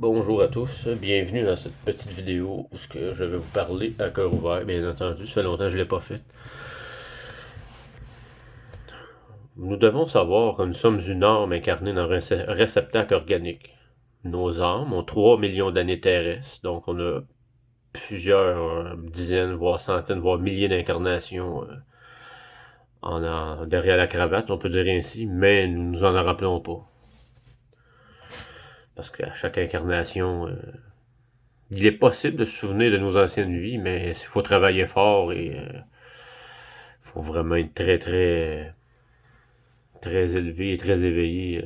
Bonjour à tous, bienvenue dans cette petite vidéo où je vais vous parler à cœur ouvert, bien entendu, ça fait longtemps que je ne l'ai pas fait. Nous devons savoir que nous sommes une âme incarnée dans un réceptacle organique. Nos âmes ont 3 millions d'années terrestres, donc on a plusieurs dizaines, voire centaines, voire milliers d'incarnations derrière la cravate, on peut dire ainsi, mais nous nous en rappelons pas. Parce qu'à chaque incarnation, il est possible de se souvenir de nos anciennes vies, mais il faut travailler fort et faut vraiment être très élevé et très éveillé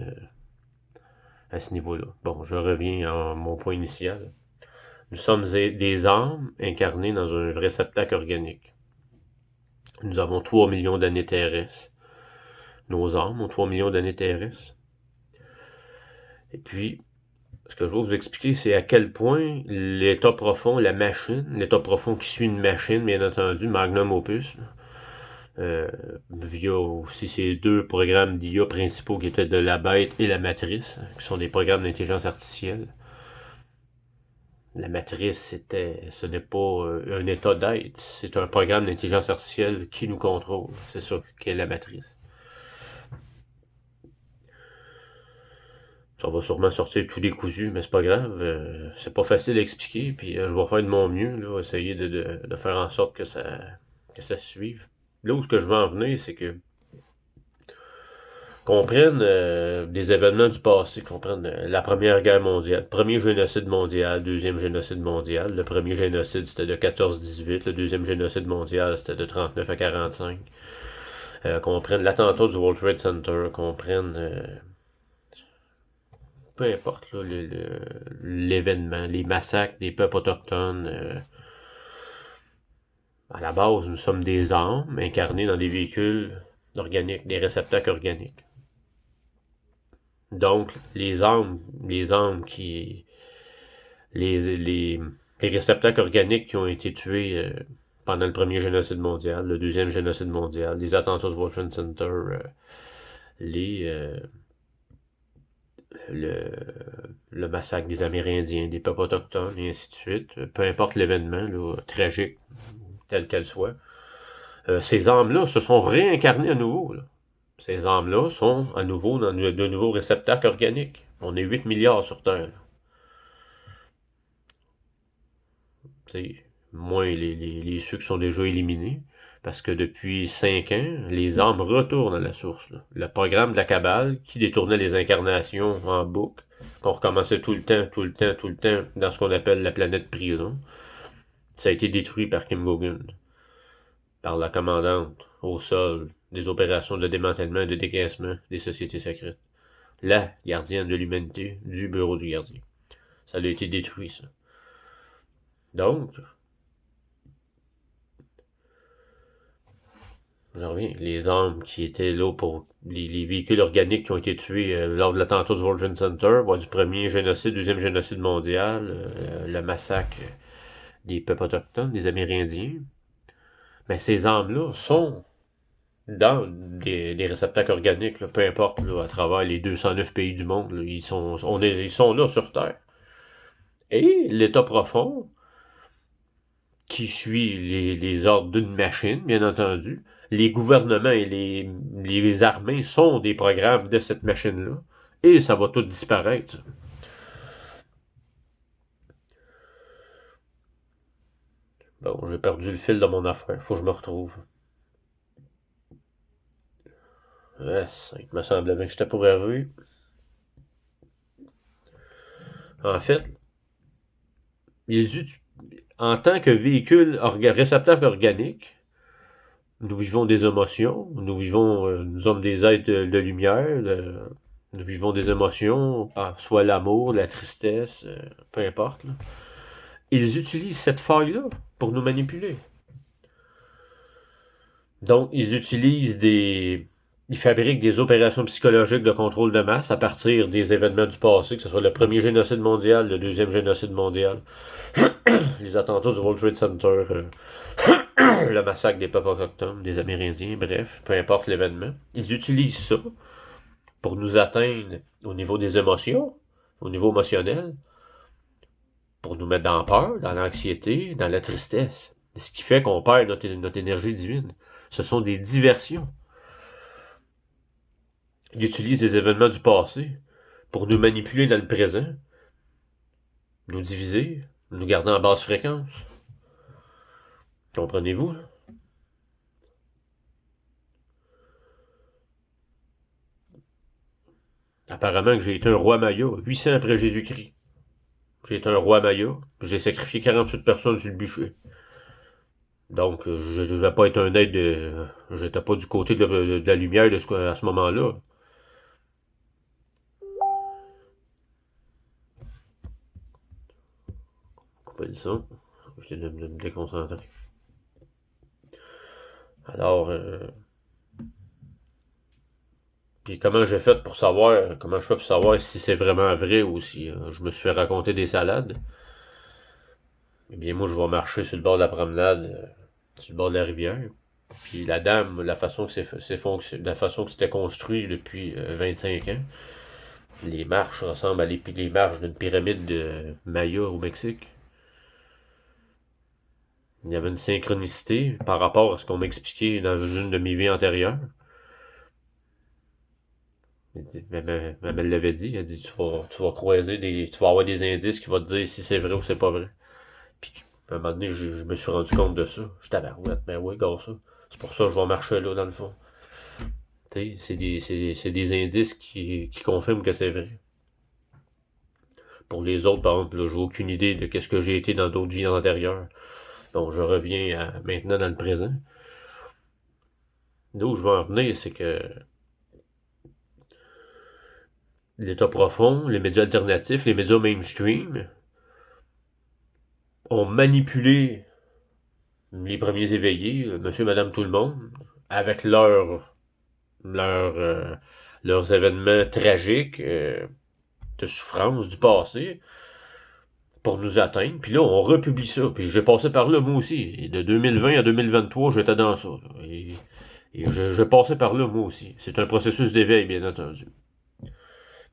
à ce niveau-là. Bon, je reviens à mon point initial. Nous sommes des âmes incarnées dans un réceptacle organique. Nous avons 3 millions d'années terrestres. Nos âmes ont 3 millions d'années terrestres. Et puis, ce que je vais vous expliquer, c'est à quel point l'état profond, la machine, l'état profond qui suit une machine, bien entendu, Magnum Opus, via aussi ces deux programmes d'IA principaux qui étaient de la bête et la matrice, qui sont des programmes d'intelligence artificielle. La matrice, ce n'est pas un état d'être, c'est un programme d'intelligence artificielle qui nous contrôle. C'est ça qu'est la matrice. Ça va sûrement sortir tout décousu, mais c'est pas grave. C'est pas facile à expliquer, puis je vais faire de mon mieux, là, essayer de faire en sorte que ça suive. Là où ce que je veux en venir, c'est que qu'on prenne des événements du passé, qu'on prenne la Première Guerre mondiale, premier génocide mondial, deuxième génocide mondial. Le premier génocide, c'était de 14-18, le deuxième génocide mondial, c'était de 39 à 45. Qu'on prenne l'attentat du World Trade Center, qu'on prenne peu importe l'événement, les massacres des peuples autochtones. À la base, nous sommes des âmes incarnées dans des véhicules organiques, des réceptacles organiques. Donc, les réceptacles organiques qui ont été tués pendant le premier génocide mondial, le deuxième génocide mondial, les attentats du World Trade Center, le massacre des Amérindiens, des peuples autochtones, et ainsi de suite, peu importe l'événement, tragique, tel qu'elle soit, ces âmes-là se sont réincarnées à nouveau, là. Ces âmes-là sont à nouveau dans de nouveaux réceptacles organiques. On est 8 milliards sur Terre. C'est moins ceux qui sont déjà éliminés. Parce que depuis 5 ans, les âmes retournent à la source. Là. Le programme de la Cabale, qui détournait les incarnations en boucle, qu'on recommençait tout le temps, dans ce qu'on appelle la planète prison, ça a été détruit par Kim Gogan, par la commandante au sol des opérations de démantèlement et de décaissement des sociétés secrètes. La gardienne de l'humanité du bureau du gardien. Ça a été détruit, ça. Donc, j'en reviens, les armes qui étaient là pour les véhicules organiques qui ont été tués lors de l'attentat du World Trade Center, du premier génocide, deuxième génocide mondial, le massacre des peuples autochtones, des Amérindiens, mais ces armes-là sont dans des réceptacles organiques, là, peu importe, là, à travers les 209 pays du monde, là, ils sont là sur Terre. Et l'état profond, qui suit les ordres d'une machine, bien entendu, les gouvernements et les armées sont des programmes de cette machine-là, et ça va tout disparaître. Bon, j'ai perdu le fil de mon affaire, faut que je me retrouve. Il me semblait bien que j'étais pour arriver. En fait, en tant que véhicule réceptacle organique, nous vivons des émotions, nous sommes des êtres de lumière, nous vivons des émotions, soit l'amour, la tristesse, peu importe. Là. Ils utilisent cette faille-là pour nous manipuler. Donc, ils fabriquent des opérations psychologiques de contrôle de masse à partir des événements du passé, que ce soit le premier génocide mondial, le deuxième génocide mondial, les attentats du World Trade Center, le massacre des peuples autochtones, des Amérindiens, bref, peu importe l'événement. Ils utilisent ça pour nous atteindre au niveau des émotions, au niveau émotionnel, pour nous mettre dans la peur, dans l'anxiété, dans la tristesse. Ce qui fait qu'on perd notre énergie divine. Ce sont des diversions. Ils utilisent des événements du passé pour nous manipuler dans le présent, nous diviser, nous garder en basse fréquence. Comprenez-vous, là? Apparemment que j'ai été un roi Maya, 800 après Jésus-Christ. J'ai été un roi Maya, j'ai sacrifié 48 personnes sur le bûcher. Donc, je ne vais pas être un être de... J'étais pas du côté de la lumière à ce moment-là. Couper le son. J'essaie de me déconcentrer. Alors, puis comment j'ai fait pour savoir, comment je fais pour savoir si c'est vraiment vrai ou si je me suis fait raconter des salades? Eh bien, moi, je vais marcher sur le bord de la promenade, sur le bord de la rivière. Puis la dame, la façon que la façon que c'était construit depuis 25 ans, les marches ressemblent à les marches d'une pyramide de Maya au Mexique. Il y avait une synchronicité par rapport à ce qu'on m'expliquait dans une de mes vies antérieures. Elle l'avait dit, elle dit tu vas croiser tu vas avoir des indices qui vont te dire si c'est vrai ou c'est pas vrai. Puis à un moment donné, je me suis rendu compte de ça. Je tabarouette, mais ouais, gars ça. C'est pour ça que je vais marcher là dans le fond. Tu sais, c'est des indices qui confirment que c'est vrai. Pour les autres, par exemple, là, j'ai aucune idée de qu'est-ce que j'ai été dans d'autres vies antérieures. Donc je reviens maintenant dans le présent. D'où je veux en venir, c'est que l'état profond, les médias alternatifs, les médias mainstream ont manipulé les premiers éveillés, monsieur, madame, tout le monde, avec leurs événements tragiques de souffrance du passé pour nous atteindre. Puis là, on republie ça. Puis j'ai passé par là, moi aussi. Et de 2020 à 2023, j'étais dans ça. Et je passais par là, moi aussi. C'est un processus d'éveil, bien entendu.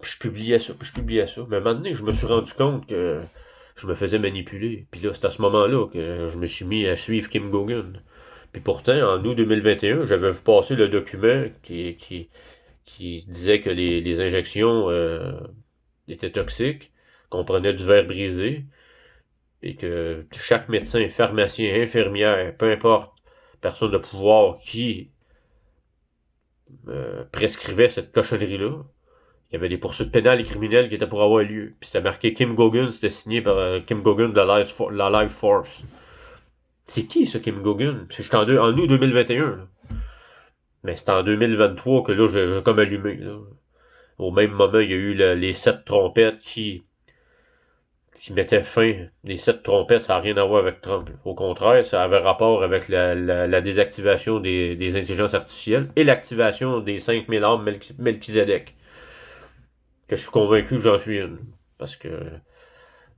Puis je publiais ça, puis je publiais ça. Mais à un moment donné, je me suis rendu compte que je me faisais manipuler. Puis là, c'est à ce moment-là que je me suis mis à suivre Kim Gogan. Puis pourtant, en août 2021, j'avais vu passer le document qui disait que les injections étaient toxiques, qu'on prenait du verre brisé, et que chaque médecin, pharmacien, infirmière, peu importe, personne de pouvoir qui prescrivait cette cochonnerie-là, il y avait des poursuites pénales et criminelles qui étaient pour avoir lieu. Puis c'était marqué Kim Gogan, c'était signé par Kim Gogan de la Life Force. C'est qui ça, Kim Gogan? J'étais en août 2021. Là. Mais c'est en 2023 que là, j'ai comme allumé. Là. Au même moment, il y a eu les 7 trompettes qui mettaient fin. Les 7 trompettes, ça n'a rien à voir avec Trump. Au contraire, ça avait rapport avec la désactivation des intelligences artificielles et l'activation des 5000 armes Melchizedek. Que je suis convaincu que j'en suis une. Parce que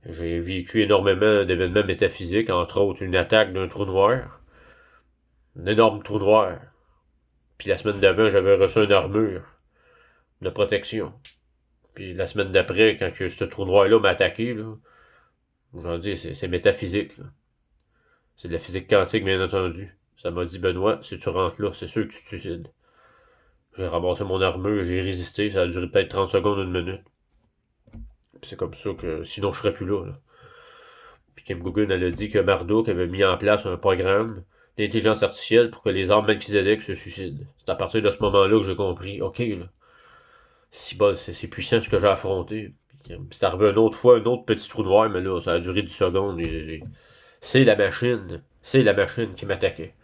j'ai vécu énormément d'événements métaphysiques, entre autres une attaque d'un trou noir. Un énorme trou noir. Puis la semaine d'avant, j'avais reçu une armure de protection. Puis la semaine d'après, quand ce trou noir-là m'a attaqué, là, j'en dis, c'est métaphysique. Là. C'est de la physique quantique, bien entendu. Ça m'a dit, Benoît, si tu rentres là, c'est sûr que tu te suicides. J'ai ramassé mon armure, j'ai résisté, ça a duré peut-être 30 secondes, une minute. Puis c'est comme ça que, sinon je serais plus là. Puis Kim Gogan, elle a dit que Marduk avait mis en place un programme d'intelligence artificielle pour que les armes Melchizedek se suicident. C'est à partir de ce moment-là que j'ai compris, ok, là, c'est puissant ce que j'ai affronté. C'est arrivé une autre fois, un autre petit trou noir, mais là, ça a duré 10 secondes. C'est la machine qui m'attaquait.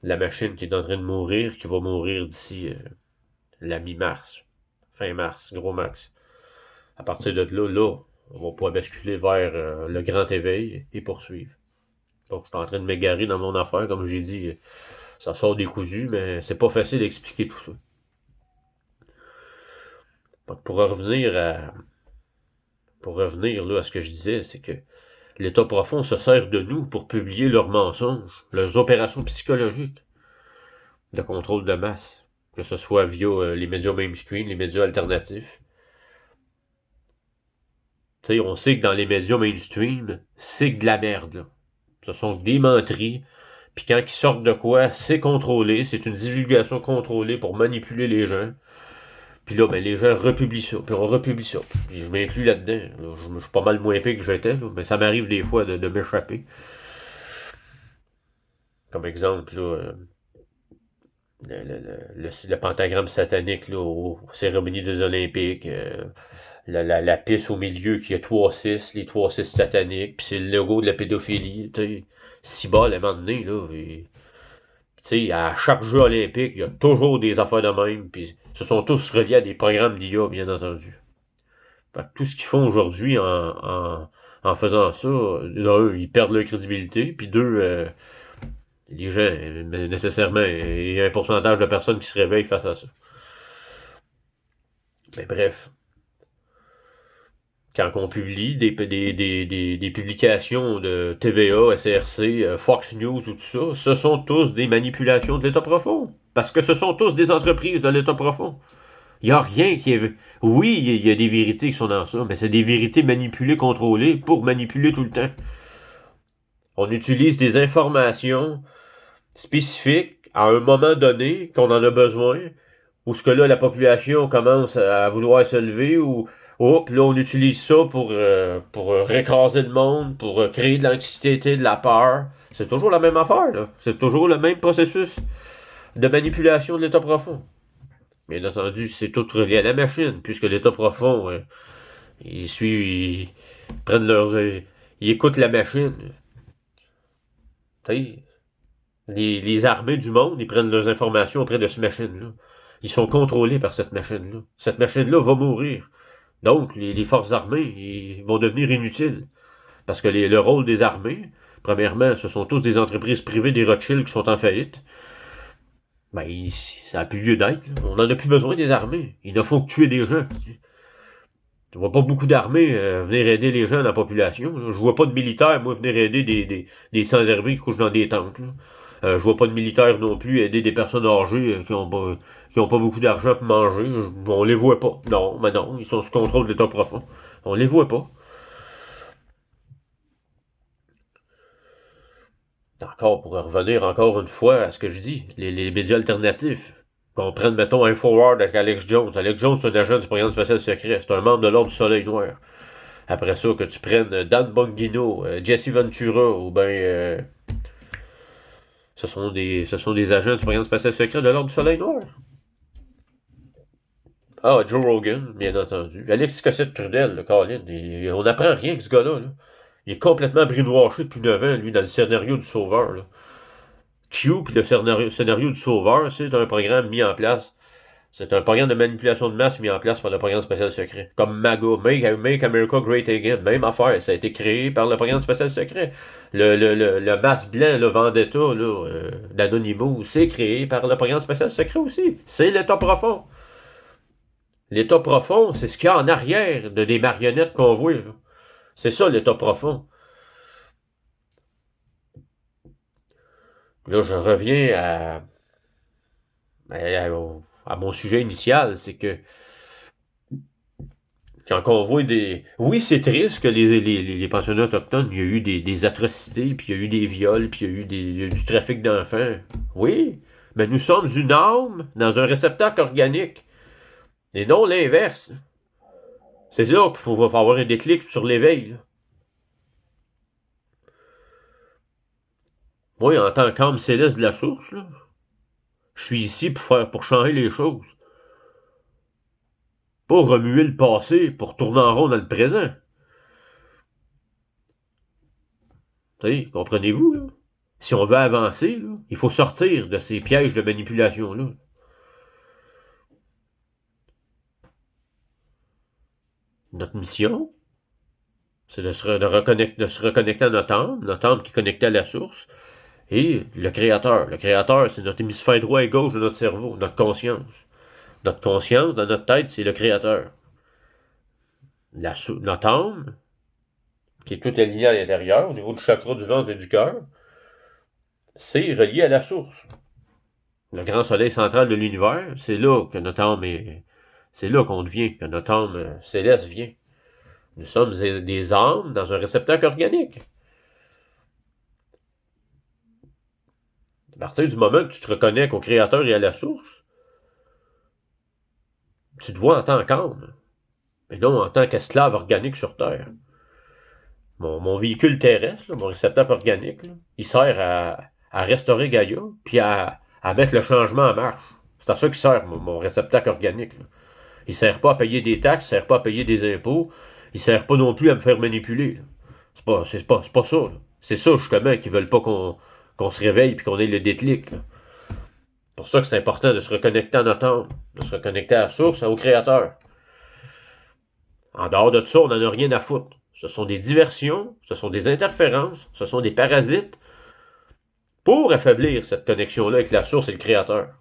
La machine qui est en train de mourir, qui va mourir d'ici la mi-mars, fin mars, gros max. À partir de là, on va pouvoir basculer vers le grand éveil et poursuivre. Donc, je suis en train de m'égarer dans mon affaire, comme j'ai dit, ça sort décousu, mais c'est pas facile d'expliquer tout ça. Donc, pour revenir là, à ce que je disais, c'est que l'état profond se sert de nous pour publier leurs mensonges, leurs opérations psychologiques de contrôle de masse, que ce soit via les médias mainstream, les médias alternatifs. Tu sais, on sait que dans les médias mainstream, c'est de la merde, là. Ce sont des menteries. Puis quand ils sortent de quoi, c'est contrôlé. C'est une divulgation contrôlée pour manipuler les gens. Puis là, ben, les gens republient ça. Puis on republie ça. Puis je m'inclus là-dedans. Là. Je suis pas mal moins épais que j'étais. Là, mais ça m'arrive des fois de m'échapper. Comme exemple, là, le pentagramme satanique là, aux cérémonies des Olympiques. La piste au milieu qui a 3-6, les 3-6 sataniques, puis c'est le logo de la pédophilie. Si bas, à un moment donné, là. À chaque jeu olympique, il y a toujours des affaires de même, puis ce sont tous reliés à des programmes d'IA, bien entendu. Fait que tout ce qu'ils font aujourd'hui en faisant ça, d'un, ils perdent leur crédibilité, puis deux, les gens, nécessairement, il y a un pourcentage de personnes qui se réveillent face à ça. Mais bref. Quand on publie des publications de TVA, SRC, Fox News ou tout ça, ce sont tous des manipulations de l'État profond. Parce que ce sont tous des entreprises de l'État profond. Il n'y a rien qui est... Oui, il y a des vérités qui sont dans ça, mais c'est des vérités manipulées, contrôlées, pour manipuler tout le temps. On utilise des informations spécifiques à un moment donné qu'on en a besoin, où ce que là, la population commence à vouloir se lever, ou puis là, on utilise ça pour récraser le monde, pour créer de l'anxiété, de la peur. C'est toujours la même affaire, là. C'est toujours le même processus de manipulation de l'état profond. Bien entendu, c'est tout relié à la machine, puisque l'état profond, ils suivent, ils prennent leurs... ils écoutent la machine. Les armées du monde, ils prennent leurs informations auprès de cette machine-là. Ils sont contrôlés par cette machine-là. Cette machine-là va mourir. Donc, les forces armées ils vont devenir inutiles. Parce que le rôle des armées, premièrement, ce sont tous des entreprises privées des Rothschild qui sont en faillite. Ben, ça n'a plus lieu d'être. On n'en a plus besoin des armées. Il ne faut que tuer des gens. Tu vois pas beaucoup d'armées venir aider les gens dans la population. Là. Je vois pas de militaires, moi, venir aider des sans-abri qui couchent dans des tentes. Je vois pas de militaires non plus aider des personnes âgées qui ont pas beaucoup d'argent pour manger. On les voit pas. Non, mais non, ils sont sous contrôle de l'État profond. On les voit pas. Encore, pour revenir encore une fois à ce que je dis, les médias alternatifs. Qu'on prenne, mettons, InfoWars avec Alex Jones. Alex Jones, c'est un agent du programme spatial secret. C'est un membre de l'Ordre du Soleil Noir. Après ça, que tu prennes Dan Bongino, Jesse Ventura, ou ben... ce sont des agents du programme spatial secret de l'Ordre du Soleil Noir. Ah, Joe Rogan, bien entendu. Alexis Cossette-Trudel, le Colin, on n'apprend rien que ce gars-là. Là. Il est complètement brinouaché depuis 9 ans, lui, dans le scénario du Sauveur. Là. Q, puis le scénario du Sauveur, c'est un programme mis en place. C'est un programme de manipulation de masse mis en place par le programme spatial secret. Comme MAGA, Make America Great Again, même affaire. Ça a été créé par le programme spatial secret. Le masque blanc, le Vendetta, d'Anonymous, c'est créé par le programme spatial secret aussi. C'est l'État profond. L'État profond, c'est ce qu'il y a en arrière de des marionnettes qu'on voit. Là. C'est ça, l'État profond. Là, je reviens à mon sujet initial, c'est que quand on voit des... Oui, c'est triste que les pensionnats autochtones, il y a eu des atrocités, puis il y a eu des viols, puis il y a eu du trafic d'enfants. Oui, mais nous sommes une âme dans un réceptacle organique. Et non l'inverse. C'est là qu'il faut avoir un déclic sur l'éveil. Là. Moi, en tant qu'âme céleste de la source, là, je suis ici pour changer les choses. Pas remuer le passé pour tourner en rond dans le présent. Comprenez-vous, là? Si on veut avancer, là, il faut sortir de ces pièges de manipulation-là. Notre mission, c'est de se reconnecter à notre âme qui est connectée à la source, et le Créateur. Le Créateur, c'est notre hémisphère droit et gauche de notre cerveau, notre conscience. Notre conscience, dans notre tête, c'est le Créateur. Notre âme, qui est tout aligné à l'intérieur, au niveau du chakra du ventre et du cœur, c'est relié à la source. Le grand soleil central de l'univers, c'est là que notre âme est... C'est là qu'on devient, que notre âme céleste vient. Nous sommes des âmes dans un réceptacle organique. À partir du moment que tu te reconnais au Créateur et à la source, tu te vois en tant qu'âme, mais non en tant qu'esclave organique sur Terre. Mon véhicule terrestre, là, mon réceptacle organique, là, il sert à restaurer Gaïa, puis à mettre le changement en marche. C'est à ça qu'il sert, mon réceptacle organique. Là. Il ne sert pas à payer des taxes, il ne sert pas à payer des impôts, il ne sert pas non plus à me faire manipuler. C'est pas ça. Là. C'est ça, justement, qu'ils veulent pas qu'on se réveille et qu'on ait le déclic. Là. C'est pour ça que c'est important de se reconnecter à notre âme, de se reconnecter à la source, au Créateur. En dehors de ça, on n'en a rien à foutre. Ce sont des diversions, ce sont des interférences, ce sont des parasites pour affaiblir cette connexion-là avec la source et le Créateur.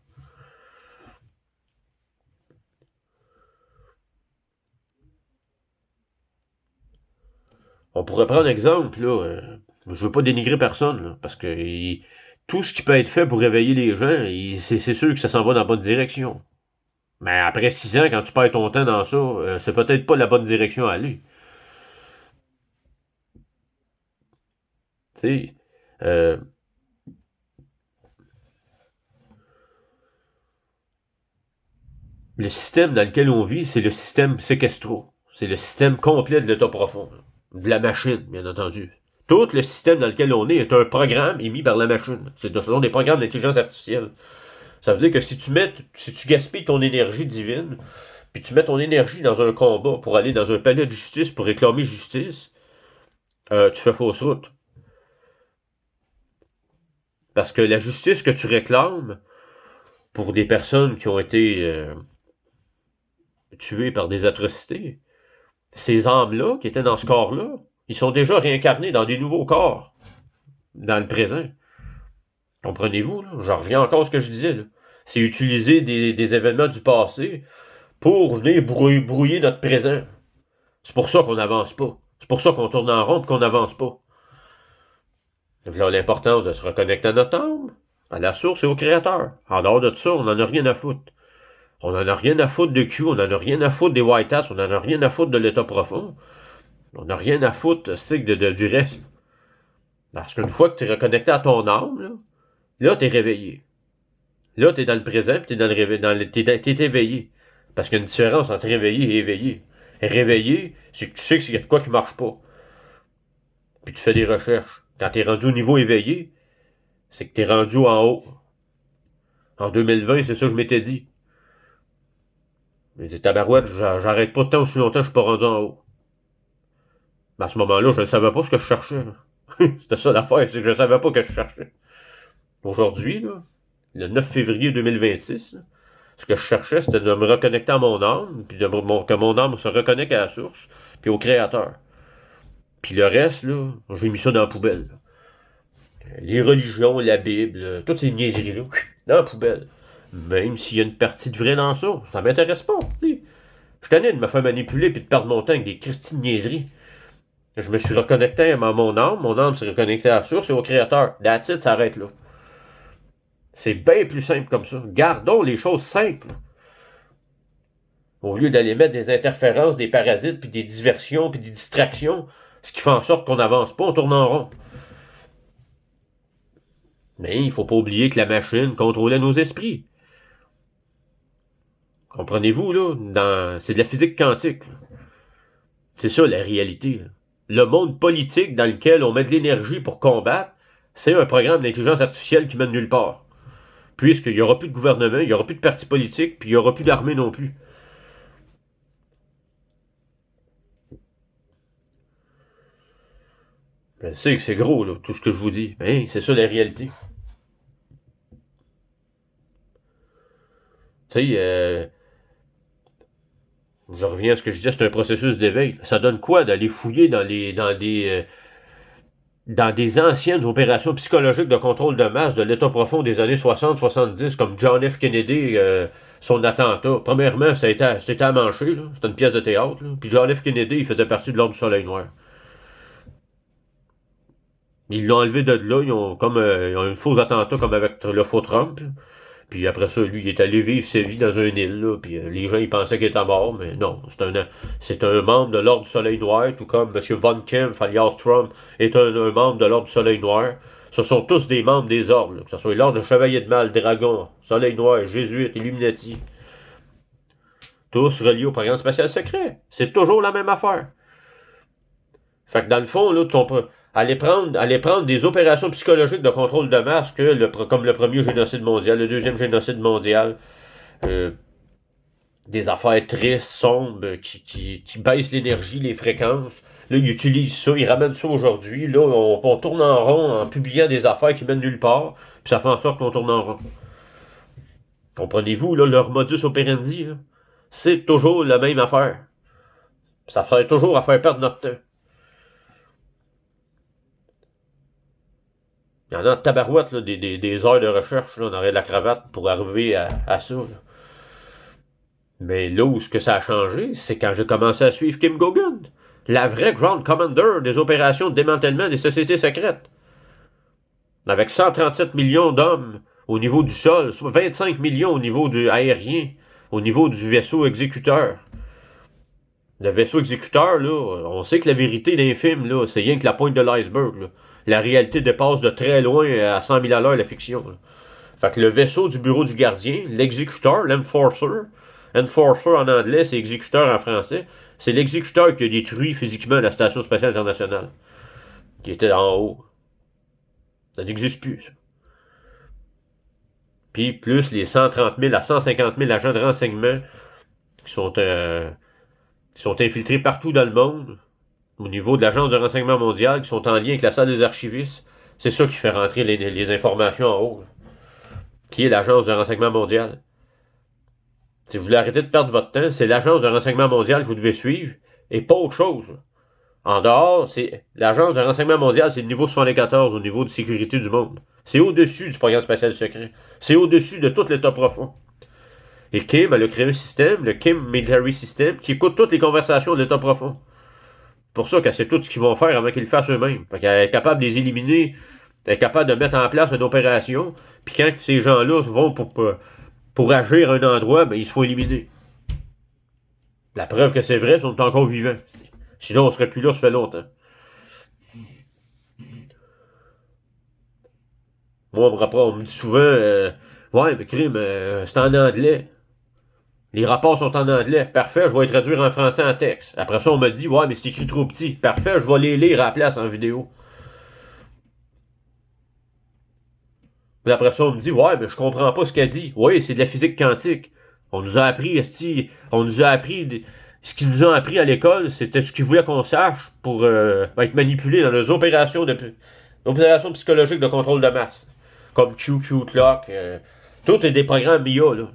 On pourrait prendre exemple, là, je veux pas dénigrer personne, là, parce que tout ce qui peut être fait pour réveiller les gens, c'est sûr que ça s'en va dans la bonne direction. Mais après 6 ans, quand tu perds ton temps dans ça, c'est peut-être pas la bonne direction à aller. Tu sais, le système dans lequel on vit, c'est le système séquestro. C'est le système complet de l'état profond. De la machine, bien entendu. Tout le système dans lequel on est un programme émis par la machine. Ce sont des programmes d'intelligence artificielle. Ça veut dire que si tu gaspilles ton énergie divine, puis tu mets ton énergie dans un combat pour aller dans un palais de justice pour réclamer justice, tu fais fausse route. Parce que la justice que tu réclames pour des personnes qui ont été tuées par des atrocités, ces âmes-là, qui étaient dans ce corps-là, ils sont déjà réincarnés dans des nouveaux corps, dans le présent. Comprenez-vous, là? J'en reviens encore à ce que je disais, là. C'est utiliser des événements du passé pour venir brouiller notre présent. C'est pour ça qu'on n'avance pas. C'est pour ça qu'on tourne en rond et qu'on n'avance pas. Là, l'importance de se reconnecter à notre âme, à la source et au Créateur. En dehors de ça, on n'en a rien à foutre. On n'en a rien à foutre de Q, on n'en a rien à foutre des White Hats, on n'en a rien à foutre de l'état profond. On n'a rien à foutre, du reste. Parce qu'une fois que tu es reconnecté à ton âme, là tu es réveillé. Là, tu es dans le présent, puis t'es éveillé. Parce qu'il y a une différence entre réveillé et éveillé. Réveillé, c'est que tu sais qu'il y a de quoi qui marche pas. Puis tu fais des recherches. Quand tu es rendu au niveau éveillé, c'est que tu es rendu en haut. En 2020, c'est ça que je m'étais dit. Mais dit, tabarouette, j'arrête pas de temps aussi longtemps que je suis pas rendu en haut. Mais à ce moment-là, je ne savais pas ce que je cherchais. C'était ça l'affaire, c'est que je ne savais pas ce que je cherchais. Aujourd'hui, là, le 9 février 2026, là, ce que je cherchais, c'était de me reconnecter à mon âme, puis que mon âme se reconnecte à la source, puis au Créateur. Puis le reste, là, j'ai mis ça dans la poubelle. Les religions, la Bible, toutes ces niaiseries-là, dans la poubelle. Même s'il y a une partie de vrai dans ça, ça m'intéresse pas. T'sais. Je suis tanné de me faire manipuler puis de perdre mon temps avec des Christines niaiseries. Je me suis reconnecté à mon âme s'est reconnectée à la source et au Créateur. That's it, ça arrête là. C'est bien plus simple comme ça. Gardons les choses simples. Au lieu d'aller mettre des interférences, des parasites, puis des diversions, puis des distractions, ce qui fait en sorte qu'on n'avance pas, on tourne en rond. Mais il ne faut pas oublier que la machine contrôlait nos esprits. Comprenez-vous, là? C'est de la physique quantique. Là. C'est ça, la réalité. Là. Le monde politique dans lequel on met de l'énergie pour combattre, c'est un programme d'intelligence artificielle qui mène nulle part. Puisqu'il n'y aura plus de gouvernement, il n'y aura plus de parti politique, puis il n'y aura plus d'armée non plus. Je sais que c'est gros, là, tout ce que je vous dis. Mais c'est ça la réalité. Tu sais, je reviens à ce que je disais, c'est un processus d'éveil. Ça donne quoi d'aller fouiller dans des anciennes opérations psychologiques de contrôle de masse de l'état profond des années 60-70, comme John F. Kennedy, son attentat. Premièrement, c'était à Mancher, c'était une pièce de théâtre. Là. Puis John F. Kennedy, il faisait partie de l'Ordre du Soleil Noir. Ils l'ont enlevé de là, ils ont un faux attentat comme avec le faux Trump. Là. Puis après ça, lui, il est allé vivre sa vie dans une île, là, puis les gens, ils pensaient qu'il était mort, mais non, c'est un membre de l'Ordre du Soleil Noir, tout comme M. Von Kempf, alias Trump, est un membre de l'Ordre du Soleil Noir. Ce sont tous des membres des ordres, là, que ce soit l'Ordre de Chevalier de Mal, Dragon, Soleil Noir, Jésuite, Illuminati. Tous reliés au programme spatial secret. C'est toujours la même affaire. Fait que dans le fond, là, aller prendre des opérations psychologiques de contrôle de masse comme le premier génocide mondial, le deuxième génocide mondial, des affaires tristes, sombres, qui baissent l'énergie, les fréquences. Là, ils utilisent ça, ils ramènent ça aujourd'hui. Là, on tourne en rond en publiant des affaires qui mènent nulle part, puis ça fait en sorte qu'on tourne en rond. Comprenez-vous, là, leur modus operandi, là, c'est toujours la même affaire. Ça fait toujours à faire perdre notre temps. Il y en a de tabarouette, là, des heures de recherche là, en arrière de la cravate pour arriver à ça. Là. Mais là où ce que ça a changé, c'est quand j'ai commencé à suivre Kim Gogan, la vraie Ground Commander des opérations de démantèlement des sociétés secrètes. Avec 137 millions d'hommes au niveau du sol, soit 25 millions au niveau du aérien, au niveau du vaisseau exécuteur. Le vaisseau exécuteur, là, on sait que la vérité d'un film, là, c'est rien que la pointe de l'iceberg. Là. La réalité dépasse de très loin à 100 000 à l'heure la fiction. Là. Fait que le vaisseau du bureau du gardien, l'exécuteur, l'enforcer, enforcer en anglais, c'est exécuteur en français, c'est l'exécuteur qui a détruit physiquement la Station spatiale internationale, qui était en haut. Ça n'existe plus, ça. Puis plus les 130 000 à 150 000 agents de renseignement qui sont infiltrés partout dans le monde, au niveau de l'Agence de renseignement mondial, qui sont en lien avec la salle des archivistes. C'est ça qui fait rentrer les informations en haut, là, qui est l'Agence de renseignement mondial. Si vous voulez arrêter de perdre votre temps, c'est l'Agence de renseignement mondial que vous devez suivre, et pas autre chose. En dehors, c'est l'Agence de renseignement mondial, c'est le niveau 74 au niveau de sécurité du monde. C'est au-dessus du programme spatial secret. C'est au-dessus de tout l'État profond. Et Kim, elle a créé un système, le Kim Military System, qui écoute toutes les conversations de l'État profond. Pour ça qu'elle sait tout ce qu'ils vont faire avant qu'ils le fassent eux-mêmes. Fait qu'elle est capable de les éliminer, elle est capable de mettre en place une opération, puis quand ces gens-là vont pour agir à un endroit, ben ils se font éliminer. La preuve que c'est vrai, ils sont encore vivants. Sinon, on serait plus là, ça fait longtemps. Moi, on me dit souvent, ouais, mais crime, c'est en anglais. Les rapports sont en anglais. Parfait, je vais les traduire en français en texte. Après ça, on me dit, ouais, mais c'est écrit trop petit. Parfait, je vais les lire à la place en vidéo. Mais après ça, on me dit, ouais, mais je comprends pas ce qu'elle dit. Oui, c'est de la physique quantique. On nous a appris, ce qu'ils nous ont appris à l'école, c'était ce qu'ils voulaient qu'on sache pour être manipulés dans nos opérations psychologiques de contrôle de masse. Comme QQ Clock. Tout est des programmes IA, là.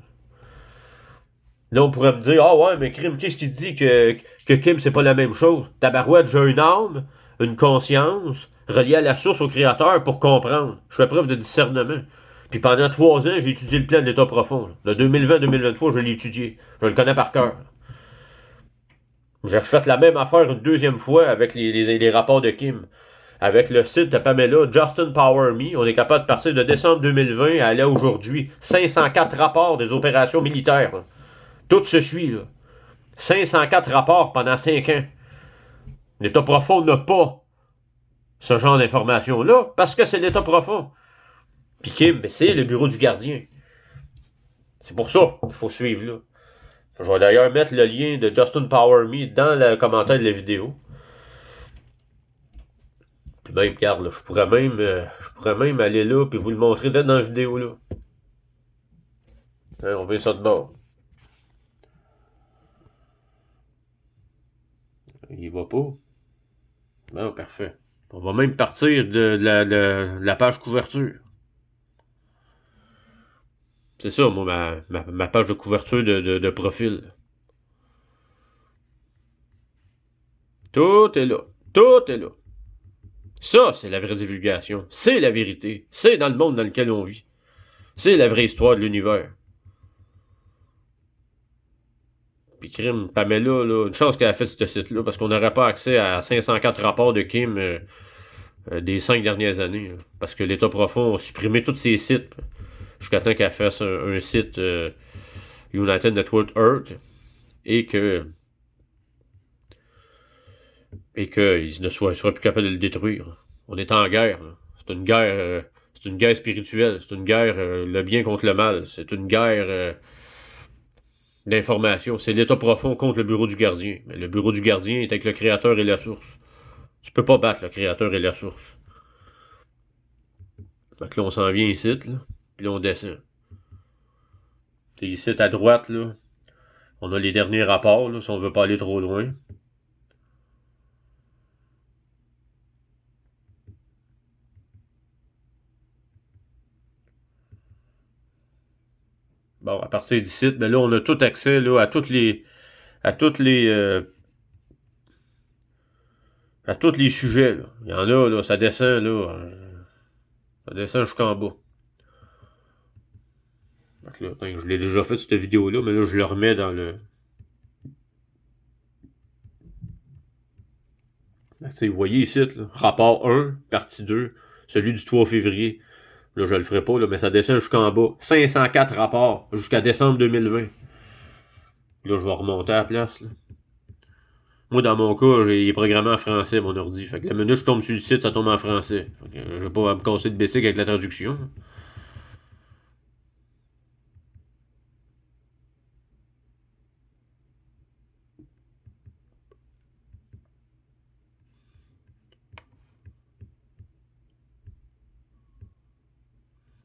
Là, on pourrait me dire, ah ouais, mais Kim, qu'est-ce qui te dit que Kim, c'est pas la même chose? Tabarouette, j'ai une âme, une conscience, reliée à la source, au créateur, pour comprendre. Je fais preuve de discernement. Puis pendant 3 ans, j'ai étudié le plan de l'État profond. Là. De 2020-2023, je l'ai étudié. Je le connais par cœur. J'ai refait la même affaire une deuxième fois avec les rapports de Kim. Avec le site de Pamela, Justin Power Me, on est capable de partir de décembre 2020 à aller aujourd'hui. 504 rapports des opérations militaires. Là. Tout se suit, là. 504 rapports pendant 5 ans. L'État profond n'a pas ce genre d'informations-là, parce que c'est l'État profond. Puis Kim, c'est le bureau du gardien. C'est pour ça qu'il faut suivre, là. Je vais d'ailleurs mettre le lien de Justin Power Me dans le commentaire de la vidéo. Puis même, regarde, là, je pourrais même aller là, puis vous le montrer dans la vidéo, là. Hein, on veut ça de bord. Il va pas. Bon, parfait. On va même partir de la page couverture. C'est ça, moi, ma page de couverture de profil. Tout est là. Tout est là. Ça, c'est la vraie divulgation. C'est la vérité. C'est dans le monde dans lequel on vit. C'est la vraie histoire de l'univers. Puis crime, Pamela, là, une chance qu'elle a fait ce site-là, parce qu'on n'aurait pas accès à 504 rapports de Kim des 5 dernières années. Là, parce que l'État profond a supprimé tous ces sites. jusqu'à temps qu'elle fasse un site United Network Earth et qu'il ne soit plus capable de le détruire. On est en guerre. C'est une guerre spirituelle. C'est une guerre le bien contre le mal. C'est une guerre d'information. C'est l'État profond contre le bureau du gardien. Mais le bureau du gardien est avec le créateur et la source. Tu peux pas battre le créateur et la source. Fait que là, on s'en vient ici, là, puis là, on descend. T'sais, ici, à droite, là, on a les derniers rapports, là, si on veut pas aller trop loin. Bon, à partir d'ici, ben là, on a tout accès là, à tous les sujets. Là. Il y en a, là, ça descend, là. Ça descend jusqu'en bas. Donc là, je l'ai déjà fait cette vidéo-là, mais là, je le remets dans le. Vous voyez ici, là, rapport 1, partie 2, celui du 3 février. Là, je le ferai pas, là, mais ça descend jusqu'en bas. 504 rapports jusqu'à décembre 2020. Là, je vais remonter à la place. Là. Moi, dans mon cas, il est programmé en français, mon ordi. Fait que la minute je tombe sur le site, ça tombe en français. Fait que, je vais pas me casser de basic avec la traduction.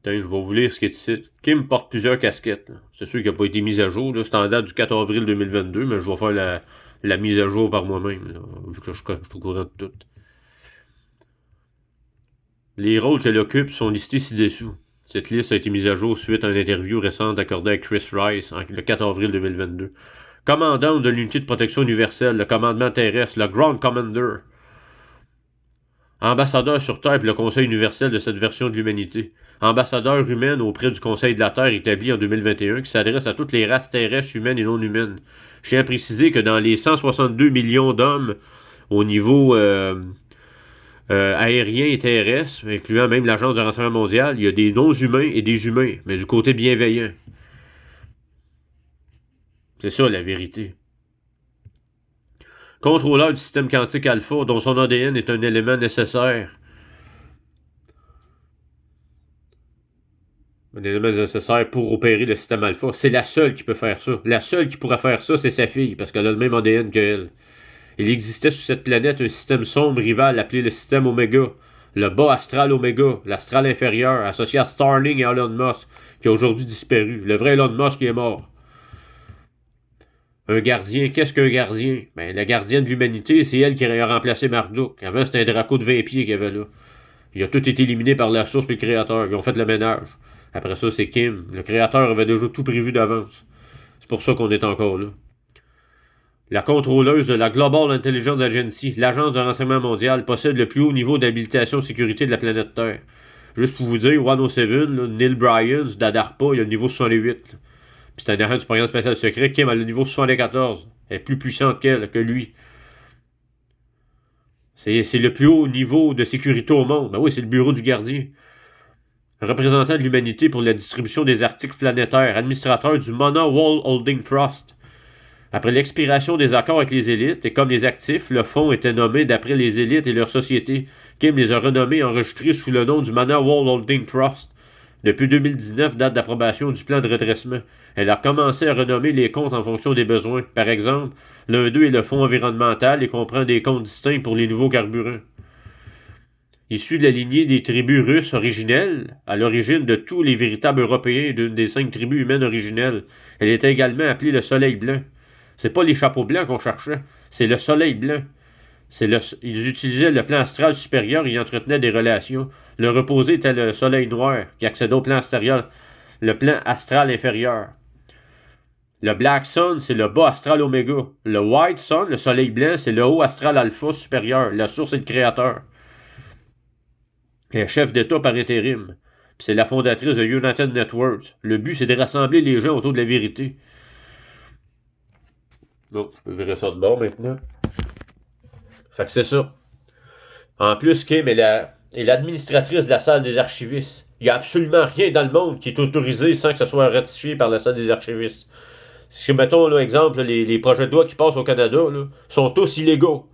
Tiens, je vais vous lire ce qui est ici. Kim porte plusieurs casquettes. C'est sûr qu'il n'a pas été mis à jour. C'est en date du 4 avril 2022, mais je vais faire la mise à jour par moi-même, vu que je suis au courant de tout. Les rôles qu'elle occupe sont listés ci-dessous. Cette liste a été mise à jour suite à une interview récente accordée à Chris Rice le 4 avril 2022. Commandant de l'unité de protection universelle, le commandement terrestre, le Ground Commander. Ambassadeur sur Terre pour le Conseil universel de cette version de l'humanité. Ambassadeur humaine auprès du Conseil de la Terre établi en 2021 qui s'adresse à toutes les races terrestres humaines et non humaines. Je tiens à préciser que dans les 162 millions d'hommes au niveau aérien et terrestre, incluant même l'Agence de renseignement mondial, il y a des non-humains et des humains, mais du côté bienveillant. C'est ça la vérité. Contrôleur du système quantique alpha, dont son ADN est un élément nécessaire. Un élément nécessaire pour opérer le système alpha. C'est la seule qui peut faire ça. La seule qui pourra faire ça, c'est sa fille, parce qu'elle a le même ADN qu'elle. Il existait sur cette planète un système sombre rival appelé le système Oméga. Le bas astral Oméga, l'astral inférieur, associé à Starling et Elon Musk, qui a aujourd'hui disparu. Le vrai Elon Musk est mort. Un gardien, qu'est-ce qu'un gardien? Ben, la gardienne de l'humanité, c'est elle qui a remplacé Marduk. Avant, c'était un Draco de 20 pieds qu'il y avait là. Il a tout été éliminé par la source et le créateur. Ils ont fait le ménage. Après ça, c'est Kim. Le créateur avait déjà tout prévu d'avance. C'est pour ça qu'on est encore là. La contrôleuse de la Global Intelligence Agency, l'agence de renseignement mondial, possède le plus haut niveau d'habilitation sécurité de la planète Terre. Juste pour vous dire, 107, là, Neil Bryant, d'Adarpa, il a le niveau 68. Là. Puis c'est un agent du programme spatial secret. Kim a le niveau 74. Elle est plus puissante que lui. C'est le plus haut niveau de sécurité au monde. Ben oui, c'est le bureau du gardien. Représentant de l'humanité pour la distribution des articles planétaires, administrateur du Mona World Holding Trust. Après l'expiration des accords avec les élites, et comme les actifs, le fonds était nommé d'après les élites et leurs sociétés. Kim les a renommés et enregistrés sous le nom du Mona World Holding Trust. Depuis 2019, date d'approbation du plan de redressement. Elle a commencé à renommer les comptes en fonction des besoins. Par exemple, l'un d'eux est le fonds environnemental et comprend des comptes distincts pour les nouveaux carburants. Issu de la lignée des tribus russes originelles, à l'origine de tous les véritables Européens et d'une des 5 tribus humaines originelles, elle était également appelée le Soleil Blanc. C'est pas les chapeaux blancs qu'on cherchait, c'est le Soleil Blanc. Ils utilisaient le plan astral supérieur et y entretenaient des relations. Le reposé était le Soleil Noir, qui accédait au plan extérieur, le plan astral inférieur. Le Black Sun, c'est le bas astral Oméga. Le White Sun, le Soleil Blanc, c'est le haut astral Alpha supérieur, la source et le créateur. Elle est chef d'État par intérim. Puis c'est la fondatrice de United Networks. Le but, c'est de rassembler les gens autour de la vérité. Bon, je peux virer ça de bord maintenant. Fait que c'est ça. En plus, Kim est l'administratrice de la salle des archivistes. Il n'y a absolument rien dans le monde qui est autorisé sans que ce soit ratifié par la Salle des archivistes. Si, mettons, là, exemple, les projets de loi qui passent au Canada là, sont tous illégaux.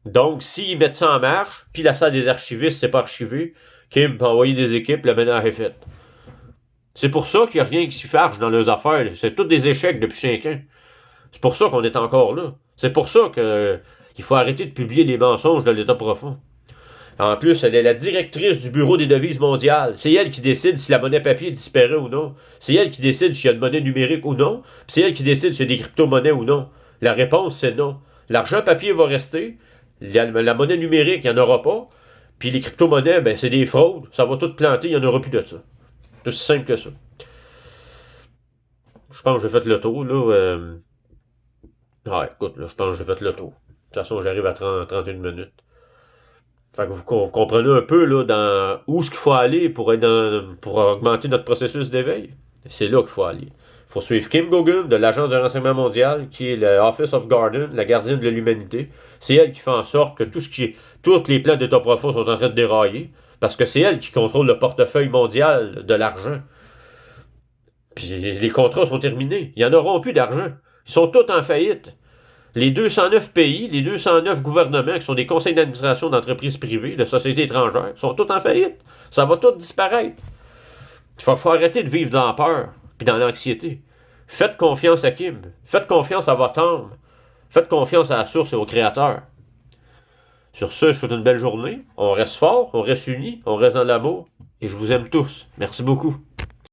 Donc, s'ils mettent ça en marche, puis la Salle des archivistes, c'est pas archivé, Kim peut envoyer des équipes, le ménage est fait. C'est pour ça qu'il n'y a rien qui s'y farge dans leurs affaires. C'est tous des échecs depuis 5 ans. C'est pour ça qu'on est encore là. C'est pour ça qu'il faut arrêter de publier les mensonges de l'État profond. En plus, elle est la directrice du Bureau des devises mondiales. C'est elle qui décide si la monnaie papier disparaît ou non. C'est elle qui décide s'il y a une monnaie numérique ou non. C'est elle qui décide s'il y a des crypto-monnaies ou non. La réponse, c'est non. L'argent papier va rester. La monnaie numérique, il n'y en aura pas. Puis les crypto-monnaies, ben, c'est des fraudes. Ça va tout planter, il n'y en aura plus de ça. C'est aussi simple que ça. Je pense que j'ai fait le tour, là. Ouais, écoute, là, je pense que j'ai fait le tour. De toute façon, j'arrive à 31 minutes. Fait que vous comprenez un peu là, dans où ce qu'il faut aller pour augmenter notre processus d'éveil. C'est là qu'il faut aller. Il faut suivre Kim Gogan de l'Agence de renseignement mondial, qui est le Office of Garden, la gardienne de l'humanité. C'est elle qui fait en sorte que tous les plans d'État profond sont en train de dérailler, parce que c'est elle qui contrôle le portefeuille mondial de l'argent. Puis les contrats sont terminés. Ils n'en auront plus d'argent. Ils sont tous en faillite. Les 209 pays, les 209 gouvernements qui sont des conseils d'administration d'entreprises privées, de sociétés étrangères, sont tous en faillite. Ça va tout disparaître. Il faut arrêter de vivre dans la peur puis dans l'anxiété. Faites confiance à Kim. Faites confiance à votre âme. Faites confiance à la source et au Créateur. Sur ce, je vous souhaite une belle journée. On reste fort, on reste unis, on reste dans l'amour. Et je vous aime tous. Merci beaucoup.